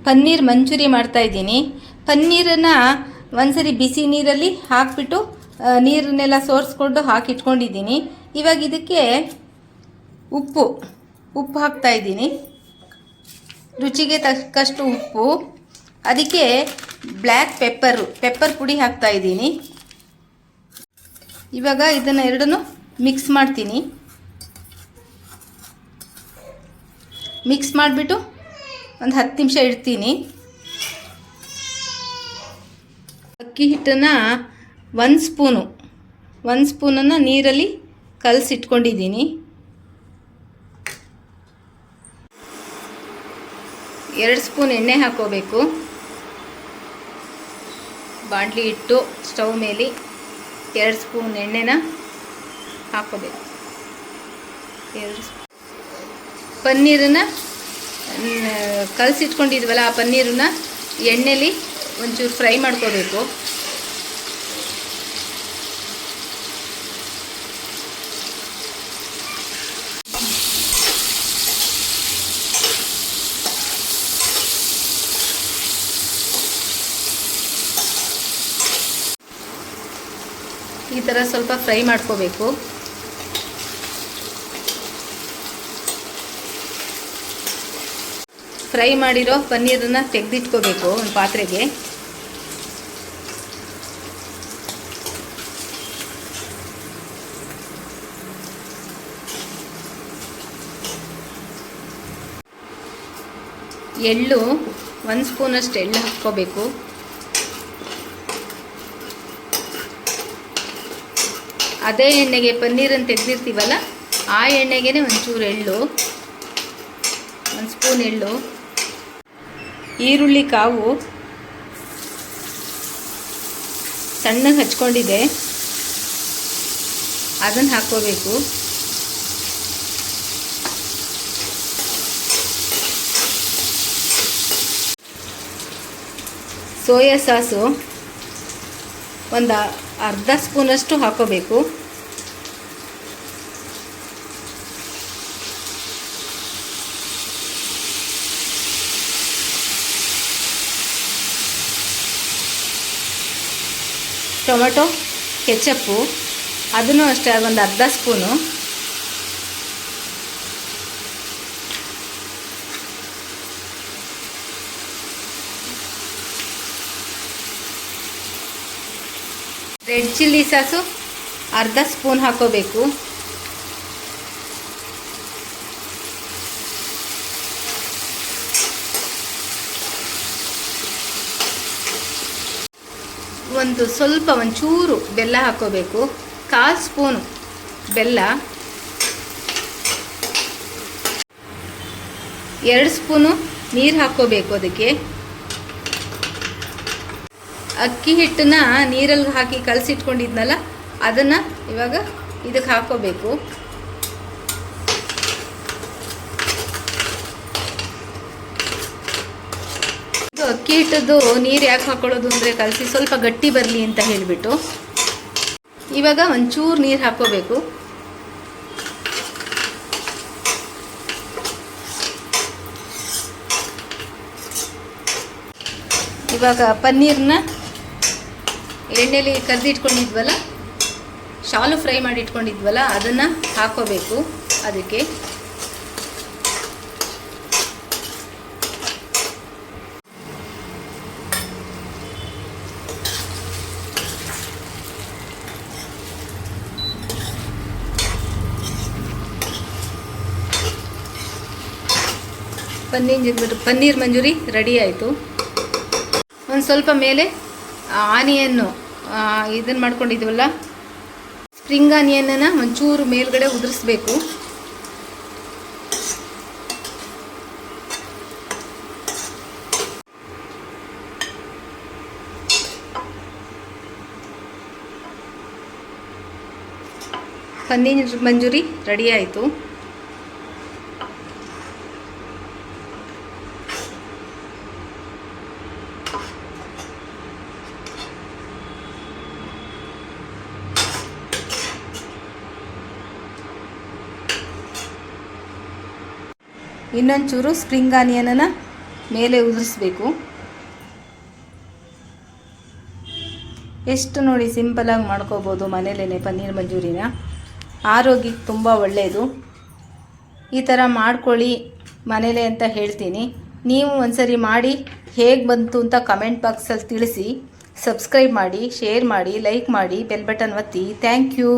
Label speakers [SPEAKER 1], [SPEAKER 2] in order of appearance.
[SPEAKER 1] ಪನ್ನೀರ್ ಮಂಚೂರಿ ಮಾಡ್ತಾಯಿದ್ದೀನಿ. ಪನ್ನೀರನ್ನು ಒಂದ್ಸರಿ ಬಿಸಿ ನೀರಲ್ಲಿ ಹಾಕಿಬಿಟ್ಟು ನೀರನ್ನೆಲ್ಲ ಸೋರಿಸ್ಕೊಂಡು ಹಾಕಿಟ್ಕೊಂಡಿದ್ದೀನಿ. ಇವಾಗ ಇದಕ್ಕೆ ಉಪ್ಪು ಹಾಕ್ತಾಯಿದ್ದೀನಿ, ರುಚಿಗೆ ತಕ್ಕಷ್ಟು ಉಪ್ಪು. ಅದಕ್ಕೆ ಬ್ಲ್ಯಾಕ್ ಪೆಪ್ಪರ್ ಪುಡಿ ಹಾಕ್ತಾಯಿದ್ದೀನಿ. ಇವಾಗ ಇದನ್ನು ಎರಡನ್ನು ಮಿಕ್ಸ್ ಮಾಡ್ತೀನಿ. ಮಿಕ್ಸ್ ಮಾಡಿಬಿಟ್ಟು ಒಂದು 10 ನಿಮಿಷ ಇಡ್ತೀನಿ. ಅಕ್ಕಿ ಹಿಟ್ಟನ್ನು 1 ಸ್ಪೂನನ್ನು ನೀರಲ್ಲಿ ಕಲಸಿಟ್ಕೊಂಡಿದ್ದೀನಿ. 2 ಸ್ಪೂನ್ ಎಣ್ಣೆ ಹಾಕೋಬೇಕು. ಬಾಣಲಿ ಇಟ್ಟು ಸ್ಟವ್ ಮೇಲೆ 2 ಸ್ಪೂನ್ ಎಣ್ಣೆನ ಹಾಕೋಬೇಕು. ಪನ್ನೀರನ್ನು ಕಲಸಿಟ್ಕೊಂಡಿದ್ವಲ್ಲ, ಆ ಪನ್ನೀರನ್ನ ಎಣ್ಣೆಲಿ ಒಂಚೂರು ಫ್ರೈ ಮಾಡ್ಕೋಬೇಕು. ಈ ಥರ ಸ್ವಲ್ಪ ಫ್ರೈ ಮಾಡ್ಕೋಬೇಕು. ಫ್ರೈ ಮಾಡಿರೋ ಪನ್ನೀರನ್ನು ತೆಗೆದಿಟ್ಕೋಬೇಕು ಒಂದು ಪಾತ್ರೆಗೆ. ಎಳ್ಳು 1 ಸ್ಪೂನಷ್ಟು ಎಳ್ಳು ಹಾಕ್ಕೋಬೇಕು. ಅದೇ ಎಣ್ಣೆಗೆ ಪನ್ನೀರನ್ನು ತೆಗೆದಿರ್ತೀವಲ್ಲ, ಆ ಎಣ್ಣೆಗೆ ಒಂಚೂರು ಎಳ್ಳು, 1 ಸ್ಪೂನ್ ಎಳ್ಳು. ಈರುಳ್ಳಿ ಕಾವು ಸಣ್ಣಗೆ ಹಚ್ಕೊಂಡಿದೆ, ಅದನ್ನು ಹಾಕ್ಕೋಬೇಕು. ಸೋಯಾ ಸಾಸು ಒಂದು ಅರ್ಧ ಸ್ಪೂನಷ್ಟು ಹಾಕೋಬೇಕು. ಟೊಮೆಟೊ ಕೆಚಪ್ಪು ಅದನ್ನು ಅಷ್ಟೇ ಒಂದು ಅರ್ಧ ಸ್ಪೂನು. ರೆಡ್ ಚಿಲ್ಲಿ ಸಾಸು ಅರ್ಧ ಸ್ಪೂನ್ ಹಾಕೋಬೇಕು. ಒಂಚೂರು ಬೆಲ್ಲ ಹಾಕೋಬೇಕು, 1/4 ಸ್ಪೂನು ಬೆಲ್ಲ, 2 ಸ್ಪೂನು ನೀರು ಹಾಕ್ಕೋಬೇಕು. ಅದಕ್ಕೆ ಅಕ್ಕಿ ಹಿಟ್ಟನ್ನ ನೀರಲ್ಲಿ ಹಾಕಿ ಕಲಸಿಟ್ಕೊಂಡಿದ್ನಲ್ಲ, ಅದನ್ನು ಇವಾಗ ಇದಕ್ಕೆ ಹಾಕ್ಕೋಬೇಕು. ಅಕ್ಕಿ ಹಿಟ್ಟದ್ದು ನೀರು ಯಾಕೆ ಹಾಕೊಳ್ಳೋದು ಅಂದರೆ ಕಲಸಿ ಸ್ವಲ್ಪ ಗಟ್ಟಿ ಬರಲಿ ಅಂತ ಹೇಳಿಬಿಟ್ಟು. ಇವಾಗ ಒಂಚೂರು ನೀರು ಹಾಕ್ಕೋಬೇಕು. ಇವಾಗ ಪನ್ನೀರನ್ನ ಎಣ್ಣೆಲಿ ಕರೆದಿಟ್ಕೊಂಡಿದ್ವಲ್ಲ, ಶಾಲು ಫ್ರೈ ಮಾಡಿ ಇಟ್ಕೊಂಡಿದ್ವಲ್ಲ, ಅದನ್ನು ಹಾಕ್ಕೋಬೇಕು. ಅದಕ್ಕೆ ಪನ್ನೀರ್ ಮಂಚೂರಿ ರೆಡಿ ಆಯಿತು. ಒಂದು ಸ್ವಲ್ಪ ಮೇಲೆ ಆನಿಯನ್ನು ಇದನ್ನು ಮಾಡ್ಕೊಂಡಿದ್ವಲ್ಲ, ಸ್ಪ್ರಿಂಗ್ ಆನಿಯನ್ನನ್ನು ಒಂಚೂರು ಮೇಲ್ಗಡೆ ಉದುರಿಸ್ಬೇಕು. ಪನ್ನೀರ್ ಮಂಚೂರಿ ರೆಡಿ ಆಯಿತು. ಇನ್ನೊಂಚೂರು ಸ್ಪ್ರಿಂಗ್ ಆನಿಯನನ್ನು ಮೇಲೆ ಉದುರಿಸ್ಬೇಕು. ಎಷ್ಟು ನೋಡಿ ಸಿಂಪಲಾಗಿ ಮಾಡ್ಕೋಬೋದು ಮನೇಲೇ ಪನ್ನೀರ್ ಮಂಚೂರಿನ. ಆರೋಗ್ಯಕ್ಕೆ ತುಂಬ ಒಳ್ಳೆಯದು. ಈ ಥರ ಮಾಡ್ಕೊಳ್ಳಿ ಮನೇಲೇ ಅಂತ ಹೇಳ್ತೀನಿ. ನೀವು ಒಂದ್ಸರಿ ಮಾಡಿ ಹೇಗೆ ಬಂತು ಅಂತ ಕಮೆಂಟ್ ಬಾಕ್ಸಲ್ಲಿ ತಿಳಿಸಿ. ಸಬ್ಸ್ಕ್ರೈಬ್ ಮಾಡಿ, ಶೇರ್ ಮಾಡಿ, ಲೈಕ್ ಮಾಡಿ, ಬೆಲ್ ಬಟನ್ ಒತ್ತಿ. Thank you.